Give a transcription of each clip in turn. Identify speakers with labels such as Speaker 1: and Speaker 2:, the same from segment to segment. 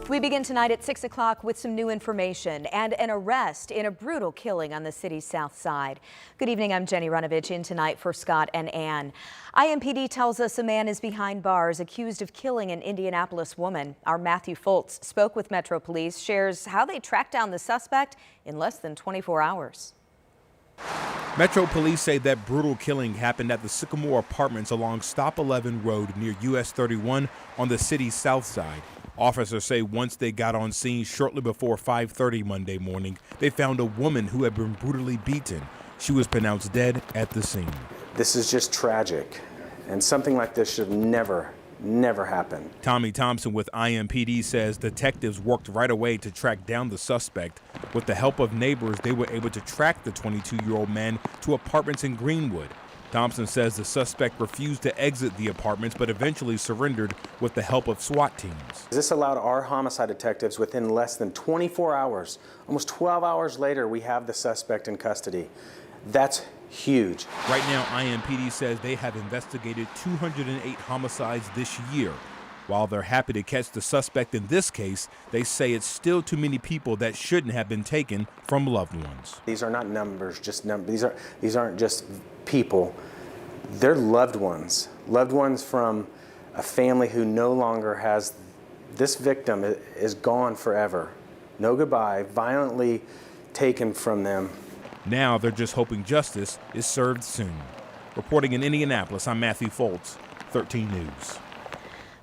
Speaker 1: We begin tonight at 6 o'clock with some new information and an arrest in a brutal killing on the city's south side. Good evening, I'm Jenny Runovich in tonight for Scott and Ann. IMPD tells us a man is behind bars accused of killing an Indianapolis woman. Our Matthew Foltz spoke with Metro Police, shares how they tracked down the suspect in less than 24 hours.
Speaker 2: Metro Police say that brutal killing happened at the Sycamore Apartments along Stop 11 Road near US 31 on the city's south side. Officers say once they got on scene shortly before 5:30 Monday morning, they found a woman who had been brutally beaten. She was pronounced dead at the scene.
Speaker 3: This is just tragic, and something like this should never happen.
Speaker 2: Tommy Thompson with IMPD says detectives worked right away to track down the suspect. With the help of neighbors, they were able to track the 22-year-old man to apartments in Greenwood. Thompson says the suspect refused to exit the apartments but eventually surrendered with the help of SWAT teams.
Speaker 3: This allowed our homicide detectives within less than 24 hours, almost 12 hours later, we have the suspect in custody. That's huge.
Speaker 2: Right now, IMPD says they have investigated 208 homicides this year. While they're happy to catch the suspect in this case, they say it's still too many people that shouldn't have been taken from loved ones.
Speaker 3: These are not numbers, just numbers. These aren't just people. They're loved ones from a family who no longer has. This victim is gone forever. No goodbye, violently taken from them.
Speaker 2: Now they're just hoping justice is served soon. Reporting in Indianapolis, I'm Matthew Foltz, 13 News.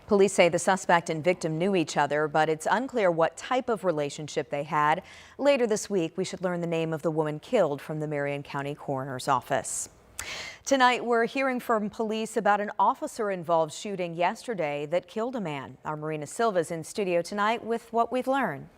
Speaker 1: Police say the suspect and victim knew each other, but it's unclear what type of relationship they had. Later this week, we should learn the name of the woman killed from the Marion County Coroner's Office. Tonight, we're hearing from police about an officer-involved shooting yesterday that killed a man. Our Marina Silva's in studio tonight with what we've learned.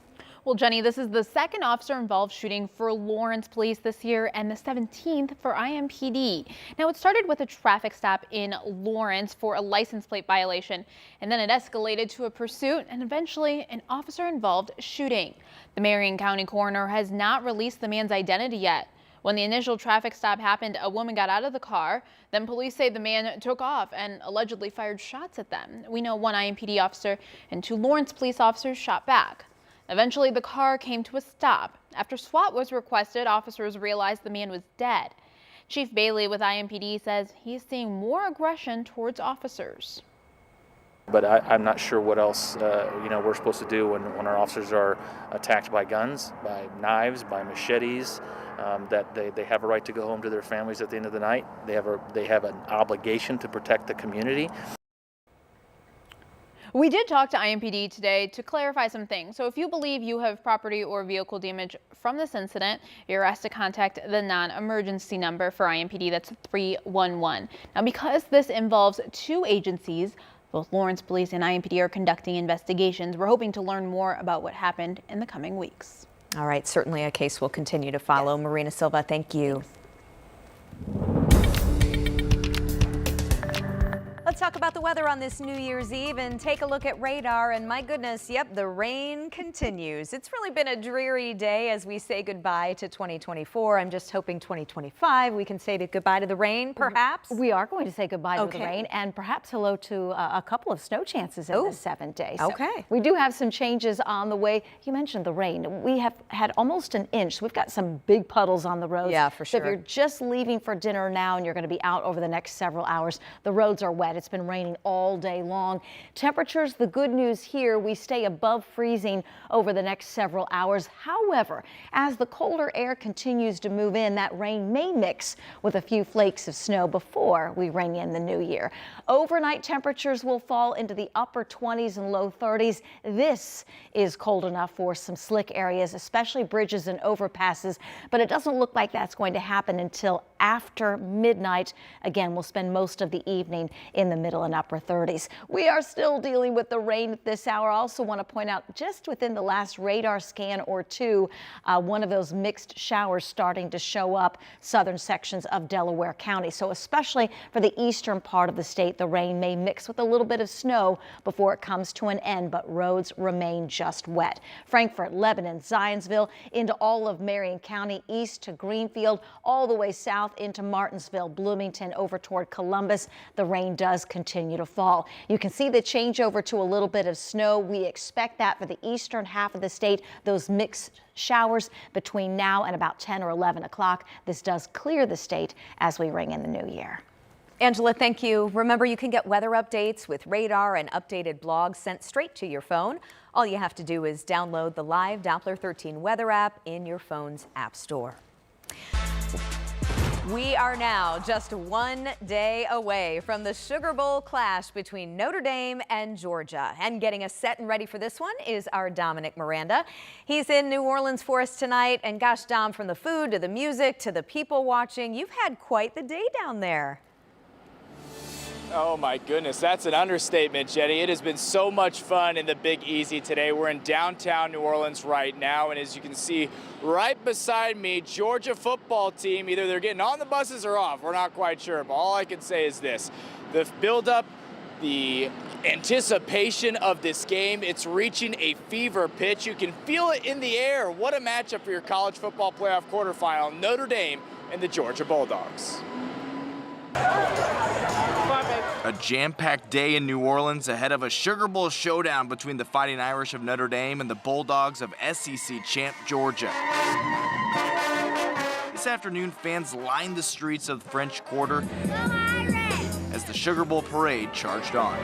Speaker 4: Well, Jenny, this is the second officer-involved shooting for Lawrence Police this year and the 17th for IMPD. Now, it started with a traffic stop in Lawrence for a license plate violation, and then it escalated to a pursuit and eventually an officer-involved shooting. The Marion County coroner has not released the man's identity yet. When the initial traffic stop happened, a woman got out of the car. Then police say the man took off and allegedly fired shots at them. We know one IMPD officer and 2 Lawrence police officers shot back. Eventually, the car came to a stop. After SWAT was requested, officers realized the man was dead. Chief Bailey with IMPD says he's seeing more aggression towards officers.
Speaker 5: But I'm not sure what else we're supposed to do when our officers are attacked by guns, by knives, by machetes. That they have a right to go home to their families at the end of the night. They have an obligation to protect the community.
Speaker 4: We did talk to IMPD today to clarify some things. So if you believe you have property or vehicle damage from this incident, you're asked to contact the non-emergency number for IMPD. That's 311. Now, because this involves 2 agencies, both Lawrence Police and IMPD are conducting investigations. We're hoping to learn more about what happened in the coming weeks.
Speaker 1: All right, certainly a case we'll continue to follow. Yes. Marina Silva, thank you. Let's talk about the weather on this New Year's Eve and take a look at radar. And my goodness, yep, the rain continues. It's really been a dreary day as we say goodbye to 2024. I'm just hoping 2025 we can say goodbye to the rain, perhaps.
Speaker 6: We are going to say goodbye to the rain and perhaps hello to a couple of snow chances in this 7 days. So
Speaker 1: okay.
Speaker 6: We do have some changes on the way. You mentioned the rain. We have had almost an inch. So we've got some big puddles on the roads.
Speaker 1: Yeah, for sure.
Speaker 6: So if you're just leaving for dinner now and you're going to be out over the next several hours, the roads are wet. It's been raining all day long. Temperatures, the good news here, we stay above freezing over the next several hours. However, as the colder air continues to move in, that rain may mix with a few flakes of snow before we ring in the new year. Overnight temperatures will fall into the upper 20s and low 30s. This is cold enough for some slick areas, especially bridges and overpasses, but it doesn't look like that's going to happen until after midnight. Again, we'll spend most of the evening in the middle and upper 30s. We are still dealing with the rain at this hour. I also want to point out just within the last radar scan or two, one of those mixed showers starting to show up southern sections of Delaware County. So especially for the eastern part of the state, the rain may mix with a little bit of snow before it comes to an end, but roads remain just wet. Frankfort, Lebanon, Zionsville, into all of Marion County, east to Greenfield, all the way south into Martinsville, Bloomington, over toward Columbus. The rain does does continue to fall. You can see the changeover to a little bit of snow. We expect that for the eastern half of the state, those mixed showers between now and about 10 or 11 o'clock. This does clear the state as we ring in the new year.
Speaker 1: Angela, thank you. Remember, you can get weather updates with radar and updated blogs sent straight to your phone. All you have to do is download the live Doppler 13 weather app in your phone's app store. We are now just one day away from the Sugar Bowl clash between Notre Dame and Georgia. And getting us set and ready for this one is our Dominic Miranda. He's in New Orleans for us tonight. And gosh, Dom, from the food to the music to the people watching, you've had quite the day down there.
Speaker 7: Oh my goodness, that's an understatement, Jenny. It has been so much fun in the Big Easy today. We're in downtown New Orleans right now, and as you can see right beside me, Georgia football team, either they're getting on the buses or off. We're not quite sure, but all I can say is this. The build-up, the anticipation of this game, it's reaching a fever pitch. You can feel it in the air. What a matchup for your college football playoff quarterfinal, Notre Dame and the Georgia Bulldogs.
Speaker 8: A jam-packed day in New Orleans ahead of a Sugar Bowl showdown between the Fighting Irish of Notre Dame and the Bulldogs of SEC champ Georgia. This afternoon, fans lined the streets of the French Quarter as the Sugar Bowl parade charged on.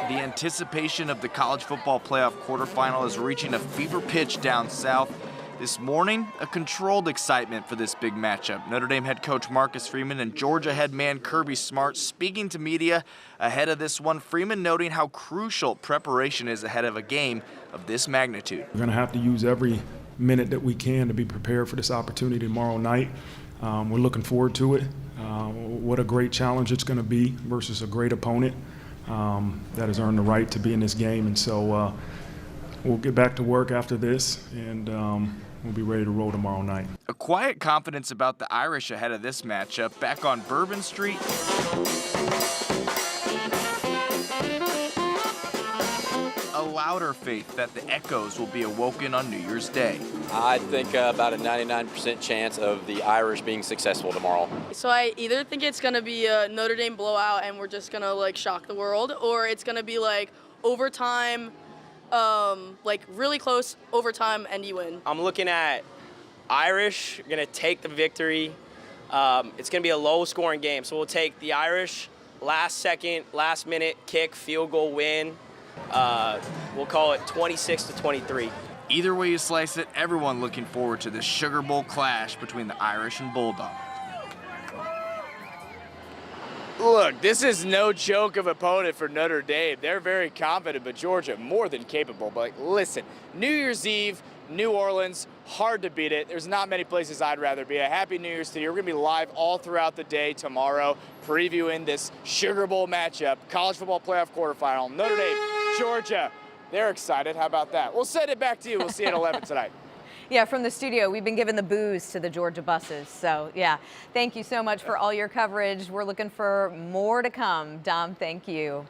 Speaker 8: The anticipation of the college football playoff quarterfinal is reaching a fever pitch down south. This morning, a controlled excitement for this big matchup. Notre Dame head coach Marcus Freeman and Georgia head man Kirby Smart speaking to media ahead of this one. Freeman noting how crucial preparation is ahead of a game of this magnitude.
Speaker 9: We're going to have to use every minute that we can to be prepared for this opportunity tomorrow night. We're looking forward to it. What a great challenge it's going to be versus a great opponent that has earned the right to be in this game. And so we'll get back to work after this, and we'll be ready to roll tomorrow night.
Speaker 8: A quiet confidence about the Irish ahead of this matchup. Back on Bourbon Street, a louder faith that the echoes will be awoken on New Year's Day.
Speaker 10: I think about a 99% chance of the Irish being successful tomorrow.
Speaker 11: So I either think it's going to be a Notre Dame blowout and we're just going to like shock the world, or it's going to be like overtime, like really close overtime and you win.
Speaker 12: I'm looking at Irish going to take the victory. It's going to be a low scoring game. So we'll take the Irish last second, last minute kick, field goal win. We'll call it 26-23.
Speaker 8: Either way you slice it, everyone looking forward to this Sugar Bowl clash between the Irish and Bulldogs.
Speaker 7: Look, this is no joke of opponent for Notre Dame. They're very confident, but Georgia more than capable. But listen, New Year's Eve, New Orleans, hard to beat it. There's not many places I'd rather be. A happy New Year's to you. We're going to be live all throughout the day tomorrow, previewing this Sugar Bowl matchup, college football playoff quarterfinal. Notre Dame, Georgia. They're excited. How about that? We'll send it back to you. We'll see you at 11 tonight.
Speaker 1: Yeah, from the studio, we've been giving the booze to the Georgia buses. So, yeah, thank you so much for all your coverage. We're looking for more to come. Dom, thank you.